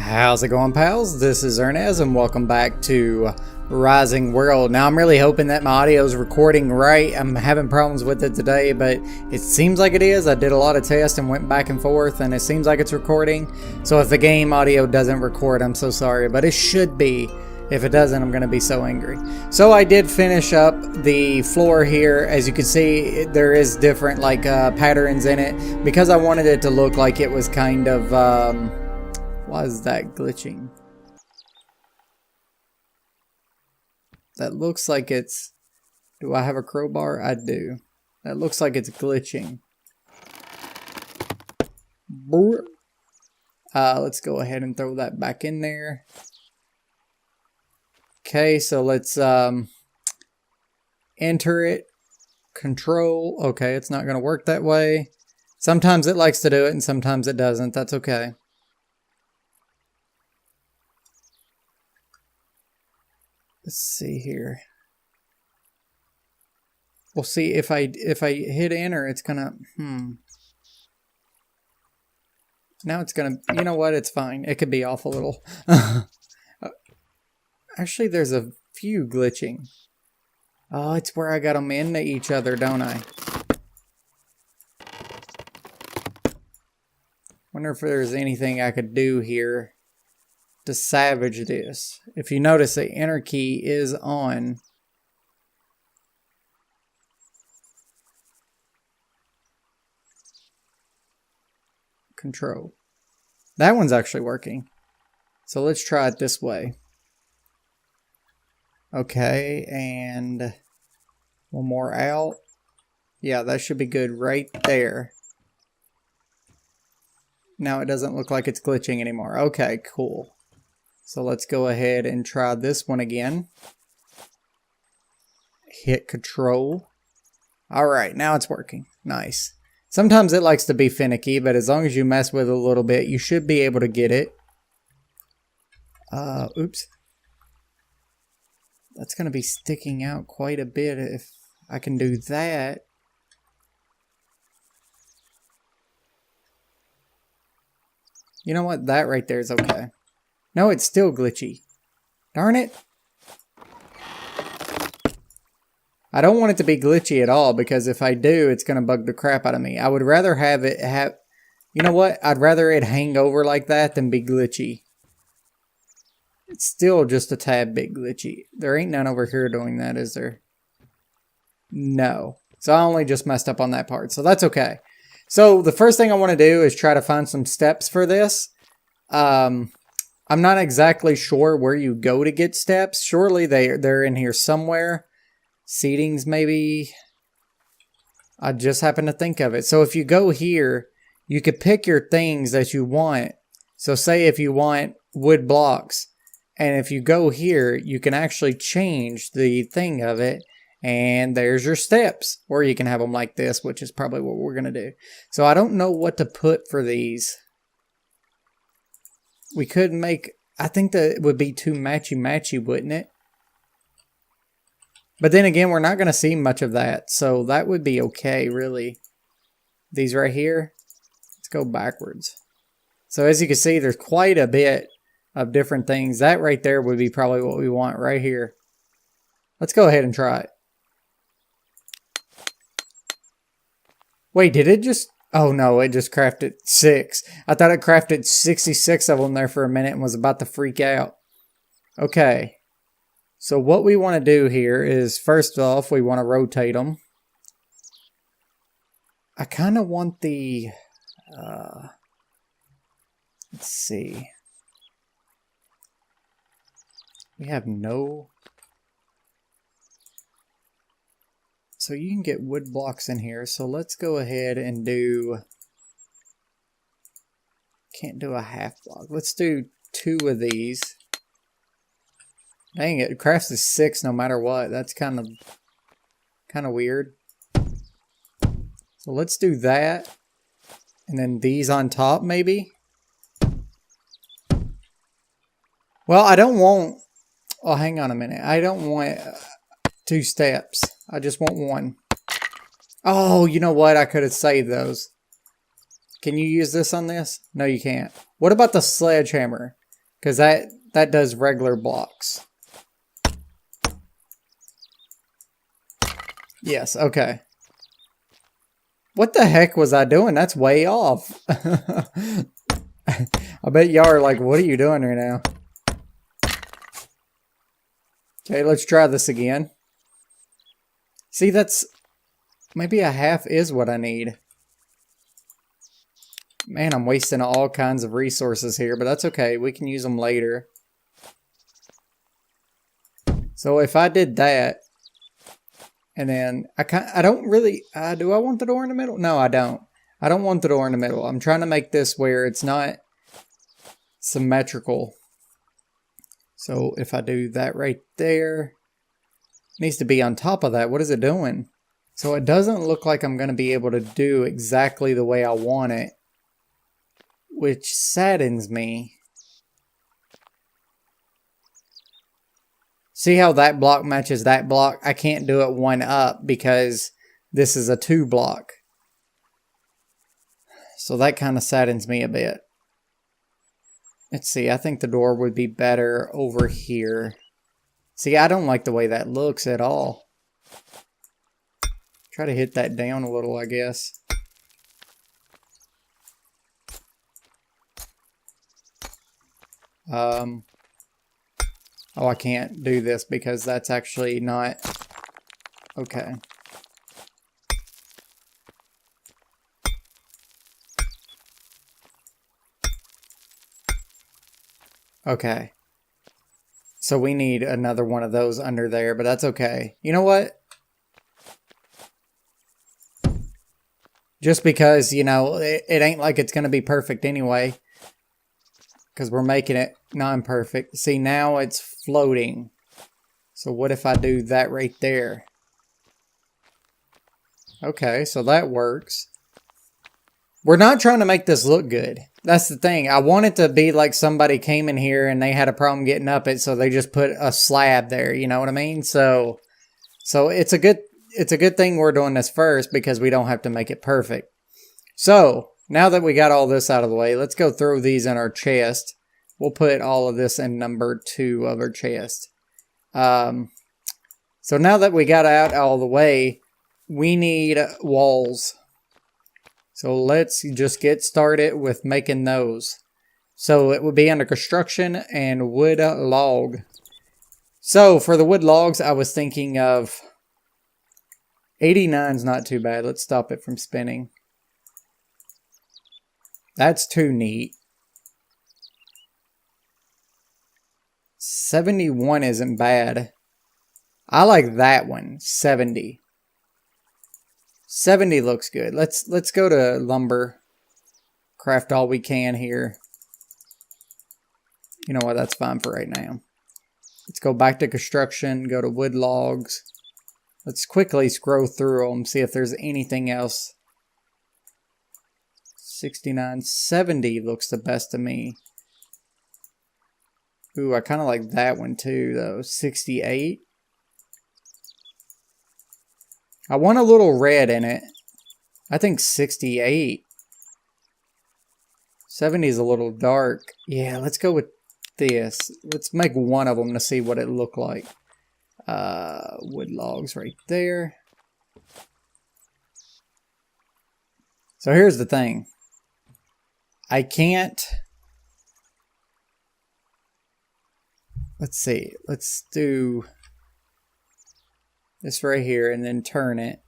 How's it going, pals? This is Ernest and welcome back to Rising World. Now I'm really hoping that my audio is recording right. I'm having problems with it today, but it seems like it is. I did a lot of tests and went back and forth and it seems like it's recording. So if the game audio doesn't record, I'm so sorry, but it should be. If it doesn't, I'm going to be so angry. So I did finish up the floor here. As you can see, there is different patterns in it because I wanted it to look like it was kind of why is that glitching? That looks like it's... Do I have a crowbar? I do. That looks like it's glitching. Let's go ahead and throw that back in there. Okay, so let's enter it. Control. Okay, it's not going to work that way. Sometimes it likes to do it and sometimes it doesn't. That's okay. Let's see here. We'll see if I hit enter, it's gonna Now it's gonna, you know what, it's fine. It could be off a little. Actually, there's a few glitching. Oh, it's where I got them into each other, don't I? Wonder if there's anything I could do here to salvage this. If you notice, the enter key is on. Control. That one's actually working. So let's try it this way. Okay, and one more out. Yeah, that should be good right there. Now it doesn't look like it's glitching anymore. Okay, cool. So let's go ahead and try this one again. Hit control. Alright, now it's working. Nice. Sometimes it likes to be finicky, but as long as you mess with it a little bit, you should be able to get it. Oops. That's going to be sticking out quite a bit if I can do that. You know what? That right there is okay. No, it's still glitchy. Darn it. I don't want it to be glitchy at all because if I do, it's going to bug the crap out of me. I would rather have it have... You know what? I'd rather it hang over like that than be glitchy. It's still just a tad bit glitchy. There ain't none over here doing that, is there? No. So I only just messed up on that part. So that's okay. So the first thing I want to do is try to find some steps for this. I'm not exactly sure where you go to get steps. Surely they're in here somewhere. Settings maybe. I just happened to think of it. So if you go here, you could pick your things that you want. So say if you want wood blocks. And if you go here, you can actually change the thing of it. And there's your steps. Or you can have them like this, which is probably what we're going to do. So I don't know what to put for these. We could make... I think that it would be too matchy-matchy, wouldn't it? But then again, we're not going to see much of that. So that would be okay, really. These right here. Let's go backwards. So as you can see, there's quite a bit of different things. That right there would be probably what we want right here. Let's go ahead and try it. Wait, did it just... Oh no, it just crafted 6. I thought it crafted 66 of them there for a minute and was about to freak out. Okay. So what we want to do here is, first off, we want to rotate them. I kind of want the... let's see. We have no... So you can get wood blocks in here. So let's go ahead and do... Can't do a half block. Let's do 2 of these. Dang it, crafts is 6 no matter what. That's kind of weird. So let's do that. And then these on top maybe. Well, I don't want... Oh, hang on a minute. I don't want 2 steps. I just want 1. Oh, you know what? I could have saved those. Can you use this on this? No, you can't. What about the sledgehammer? Because that does regular blocks. Yes, okay. What the heck was I doing? That's way off. I bet y'all are like, what are you doing right now? Okay, let's try this again. See, that's... maybe a half is what I need. Man, I'm wasting all kinds of resources here, but that's okay. We can use them later. So if I did that, and then I don't really... do I want the door in the middle? No, I don't. I don't want the door in the middle. I'm trying to make this where it's not symmetrical. So if I do that right there, it needs to be on top of that. What is it doing? So it doesn't look like I'm going to be able to do exactly the way I want it, which saddens me. See how that block matches that block? I can't do it one up because this is a 2 block. So that kind of saddens me a bit. Let's see, I think the door would be better over here. See, I don't like the way that looks at all. Try to hit that down a little, I guess. Oh, I can't do this because that's actually not... okay. Okay. So we need another one of those under there, but that's okay. You know what? Just because, you know, it ain't like it's going to be perfect anyway. Because we're making it non-perfect. See, now it's floating. So what if I do that right there? Okay, so that works. We're not trying to make this look good. That's the thing. I want it to be like somebody came in here and they had a problem getting up it, so they just put a slab there. You know what I mean? So it's a good thing we're doing this first because we don't have to make it perfect. So now that we got all this out of the way, let's go throw these in our chest. We'll put all of this in number 2 of our chest. So now that we got out all the way, we need walls. So let's just get started with making those. So it would be under construction and wood log. So for the wood logs, I was thinking of 89's not too bad. Let's stop it from spinning. That's too neat. 71 isn't bad. I like that one. 70. 70 looks good. Let's go to lumber. Craft all we can here. You know what? That's fine for right now. Let's go back to construction. Go to wood logs. Let's quickly scroll through them. See if there's anything else. 69. 70 looks the best to me. Ooh, I kind of like that one too, though. 68. I want a little red in it. I think 68. 70 is a little dark. Yeah, let's go with this. Let's make one of them to see what it looked like. Wood logs right there. So here's the thing. I can't... Let's see. Let's do this right here and then turn it.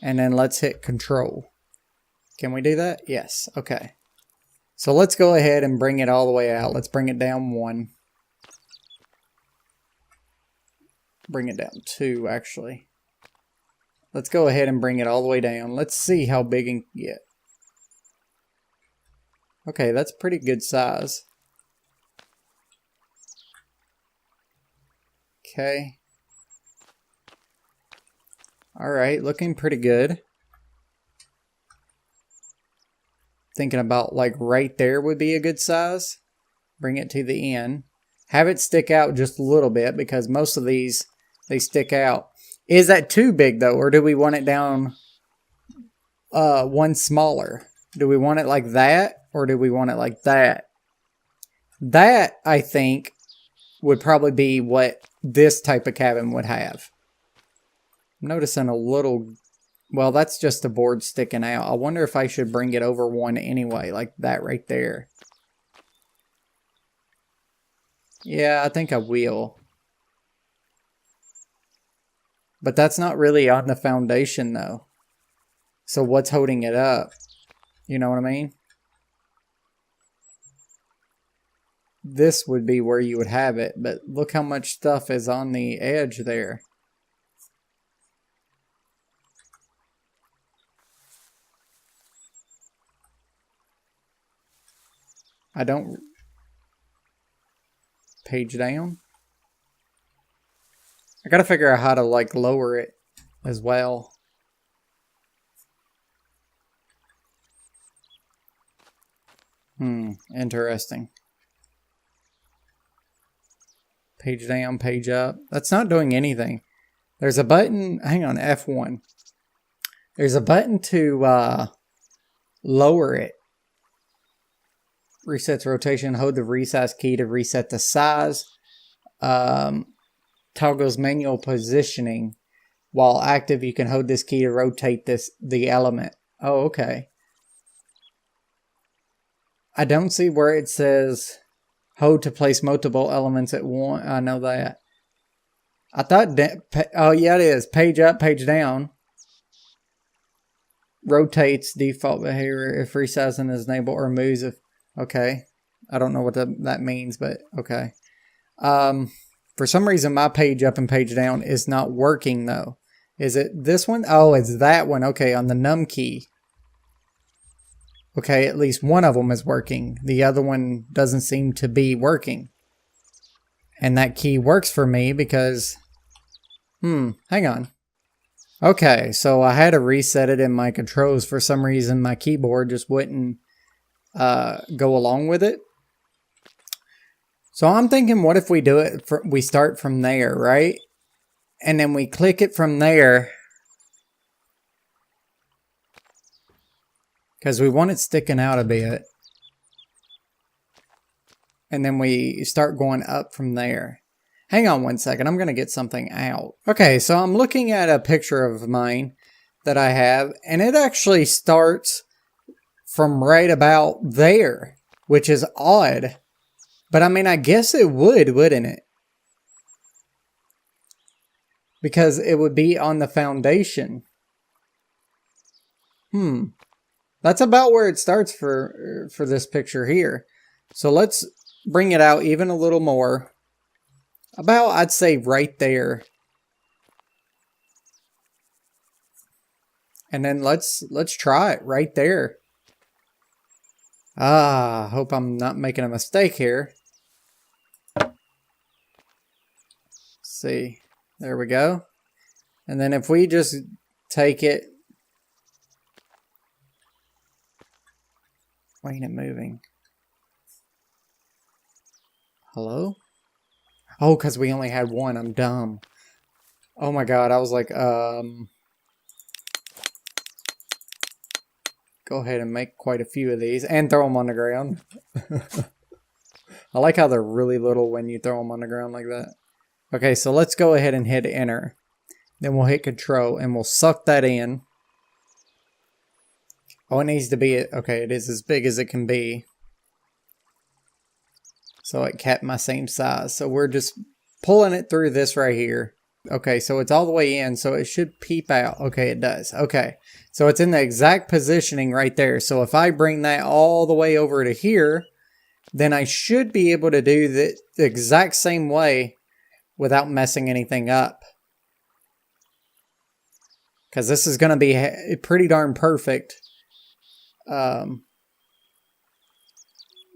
And then let's hit control. Can we do that? Yes. Okay. So let's go ahead and bring it all the way out. Let's bring it down 1. Bring it down 2, actually. Let's go ahead and bring it all the way down. Let's see how big it can get. Okay, that's pretty good size. Okay. Alright, looking pretty good. Thinking about like right there would be a good size. Bring it to the end. Have it stick out just a little bit because most of these, they stick out. Is that too big though, or do we want it down one smaller? Do we want it like that, or do we want it like that? That, I think, would probably be what this type of cabin would have. I'm noticing a little... Well, that's just the board sticking out. I wonder if I should bring it over one anyway, like that right there. Yeah, I think I will. But that's not really on the foundation, though. So what's holding it up? You know what I mean? This would be where you would have it, but look how much stuff is on the edge there. I don't... Page down? I gotta figure out how to, like, lower it as well. Interesting. Page down, page up. That's not doing anything. There's a button, hang on, F1. There's a button to lower it. Resets rotation, hold the resize key to reset the size. Toggles manual positioning. While active, you can hold this key to rotate the element. Oh, okay. I don't see where it says hold to place multiple elements at once. I know that. I thought, oh yeah, it is. Page up, page down. Rotates default behavior if resizing is enabled or moves if, okay. I don't know what that means, but okay. For some reason, my page up and page down is not working though. Is it this one? Oh, it's that one. Okay, on the num key. Okay, at least one of them is working. The other one doesn't seem to be working. And that key works for me because... hang on. Okay, so I had to reset it in my controls. For some reason, my keyboard just wouldn't go along with it. So I'm thinking, what if we do it, we start from there, right? And then we click it from there. Because we want it sticking out a bit. And then we start going up from there. Hang on one second, I'm going to get something out. Okay, so I'm looking at a picture of mine that I have. And it actually starts from right about there. Which is odd. But I mean, I guess it would, wouldn't it? Because it would be on the foundation. That's about where it starts for this picture here. So let's bring it out even a little more. About, I'd say, right there. And then let's try it right there. Hope I'm not making a mistake here. Let's see. There we go. And then if we just take it... Why ain't it moving? Hello? Oh, because we only had one. I'm dumb. Oh my god, I was like, go ahead and make quite a few of these and throw them on the ground. I like how they're really little when you throw them on the ground like that. Okay, so let's go ahead and hit enter. Then we'll hit control and we'll suck that in. Oh, it needs to be, okay, it is as big as it can be. So it kept my same size. So we're just pulling it through this right here. Okay, so it's all the way in, so it should peep out. Okay, it does. Okay, so it's in the exact positioning right there. So if I bring that all the way over to here, then I should be able to do the exact same way without messing anything up. Because this is going to be pretty darn perfect.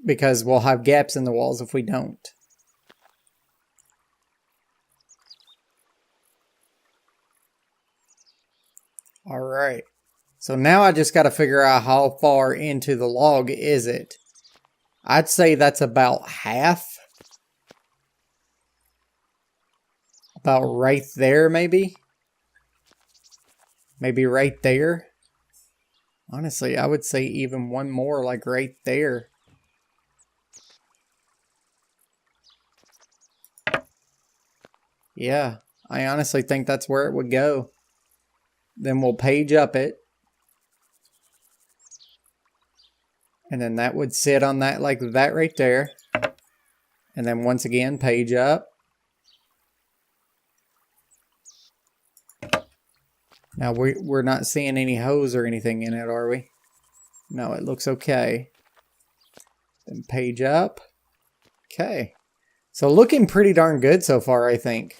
Because we'll have gaps in the walls if we don't. Alright. So now I just got to figure out how far into the log is it. I'd say that's about half. About right there, maybe. Maybe right there. Honestly, I would say even one more, like right there. Yeah, I honestly think that's where it would go. Then we'll page up it. And then that would sit on that like that right there. And then once again, page up. Now we're not seeing any hose or anything in it, are we? No, it looks okay. Then page up. Okay. So looking pretty darn good so far, I think.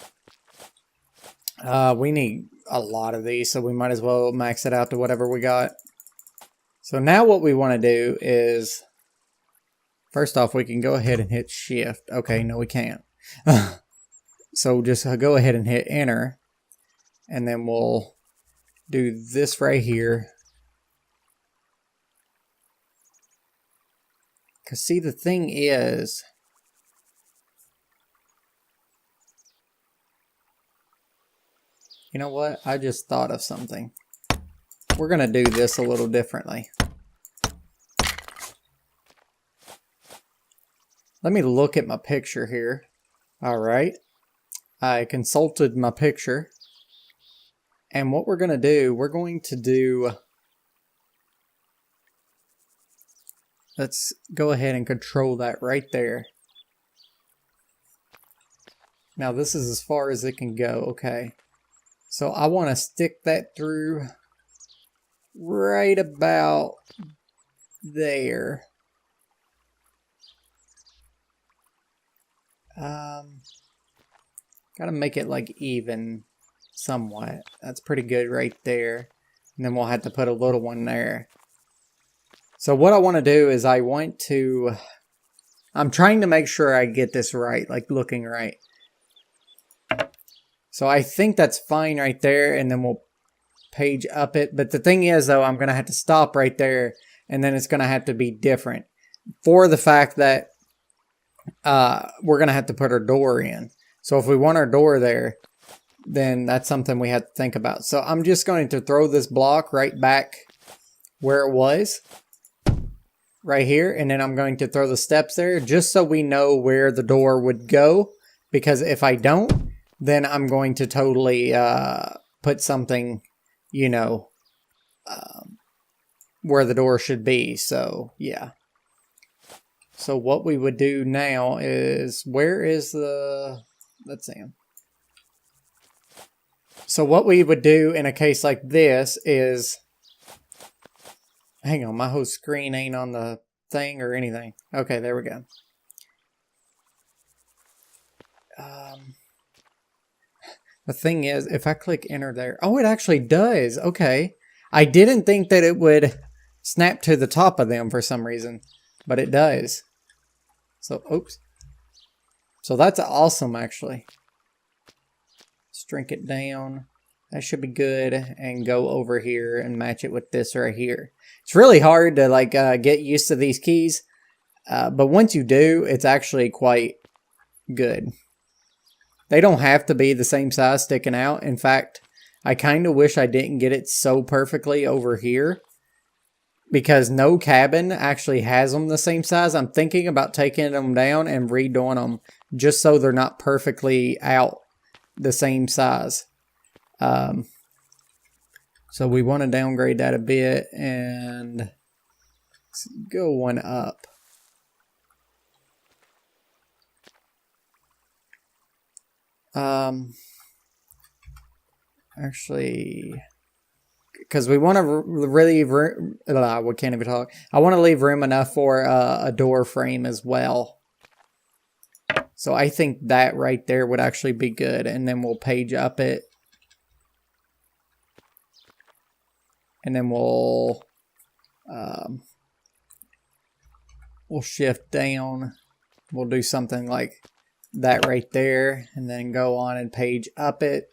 We need a lot of these, so we might as well max it out to whatever we got. So now what we want to do is, first off, we can go ahead and hit shift. Okay, no we can't. So just go ahead and hit enter. And then we'll do this right here. Because see, the thing is, you know what? I just thought of something. We're going to do this a little differently. Let me look at my picture here. All right. I consulted my picture. And what we're going to do, let's go ahead and control that right there. Now this is as far as it can go. Okay. So I want to stick that through right about there. Gotta make it like even somewhat. That's pretty good right there. And then we'll have to put a little one there. So what I want to do is I'm trying to make sure I get this right, like looking right. So I think that's fine right there, and then we'll page up it. But the thing is, though, I'm going to have to stop right there, and then it's going to have to be different for the fact that we're going to have to put our door in. So if we want our door there, then that's something we have to think about. So I'm just going to throw this block right back where it was, right here, and then I'm going to throw the steps there just so we know where the door would go, because if I don't, then I'm going to totally put something, you know, where the door should be. So, yeah. So what we would do now is, where is the, let's see. So what we would do in a case like this is, hang on, my whole screen ain't on the thing or anything. Okay, there we go. The thing is, if I click enter there, oh, it actually does. Okay. I didn't think that it would snap to the top of them for some reason, but it does. So, oops. So that's awesome, actually. Shrink it down. That should be good. And go over here and match it with this right here. It's really hard to like get used to these keys. But once you do, it's actually quite good. They don't have to be the same size sticking out. In fact, I kind of wish I didn't get it so perfectly over here, because no cabin actually has them the same size. I'm thinking about taking them down and redoing them just so they're not perfectly out the same size. So we want to downgrade that a bit and let's go one up. Actually, because we want to really, we can't even talk. I want to leave room enough for a door frame as well. So I think that right there would actually be good. And then we'll page up it. And then we'll shift down. We'll do something like that right there, and then go on and page up it.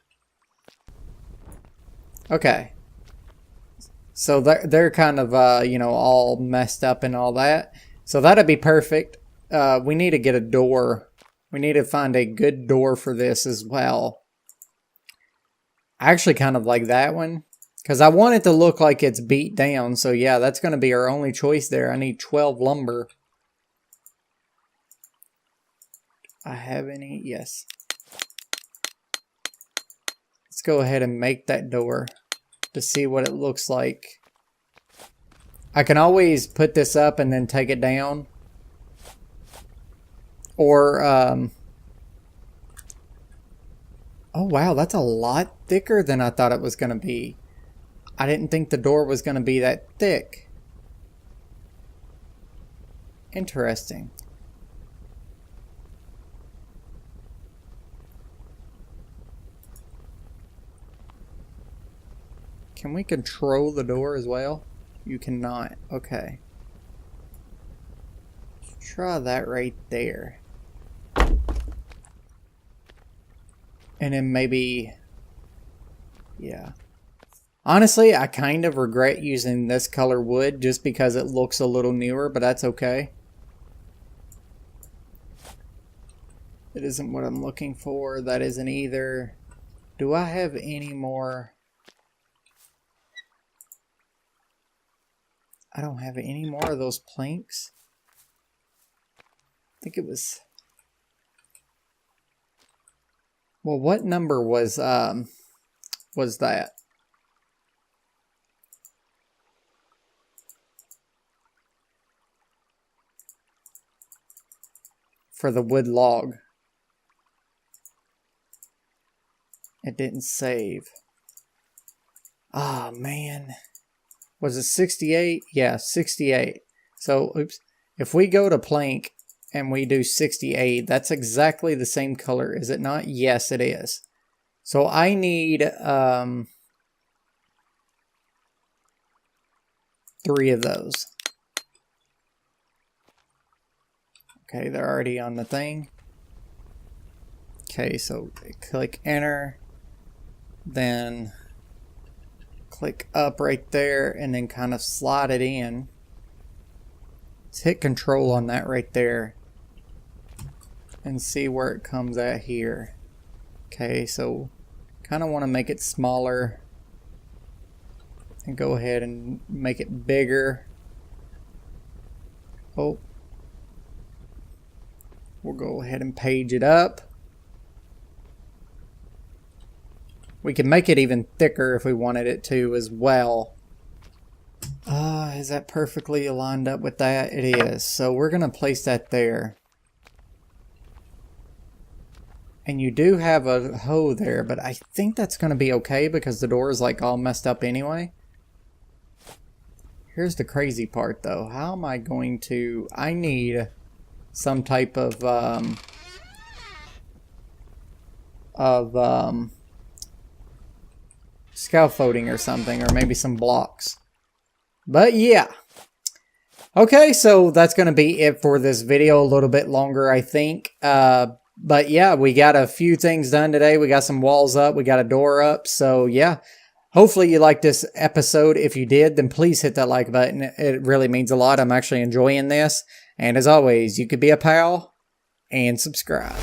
Okay. So they're kind of, you know, all messed up and all that. So that'd be perfect. We need to get a door. We need to find a good door for this as well. I actually kind of like that one, because I want it to look like it's beat down. So yeah, that's going to be our only choice there. I need 12 lumber. I have any? Yes. Let's go ahead and make that door to see what it looks like. I can always put this up and then take it down. Or, oh wow, that's a lot thicker than I thought it was going to be. I didn't think the door was going to be that thick. Interesting. Can we control the door as well? You cannot. Okay. Let's try that right there. And then maybe... yeah. Honestly, I kind of regret using this color wood just because it looks a little newer, but that's okay. It isn't what I'm looking for. That isn't either. Do I have any more? I don't have any more of those planks. I think it was... well, what number was that? For the wood log. It didn't save. Ah, man. Was it 68? Yeah, 68. So, oops. If we go to plank and we do 68, that's exactly the same color, is it not? Yes, it is. So I need 3 of those. Okay, they're already on the thing. Okay, so click enter. Then click up right there and then kind of slide it in. Let's hit control on that right there and see where it comes at here. Okay, so kind of want to make it smaller and go ahead and make it bigger. Oh, we'll go ahead and page it up. We can make it even thicker if we wanted it to as well. Is that perfectly lined up with that? It is. So we're going to place that there. And you do have a hoe there, but I think that's going to be okay because the door is like all messed up anyway. Here's the crazy part though. How am I going to... I need some type of scaffolding or something, or maybe some blocks. But yeah. Okay, so that's going to be it for this video. A little bit longer, I think. But yeah, we got a few things done today. We got some walls up. We got a door up. So yeah, hopefully you liked this episode. If you did, then please hit that like button. It really means a lot. I'm actually enjoying this. And as always, you could be a pal and subscribe.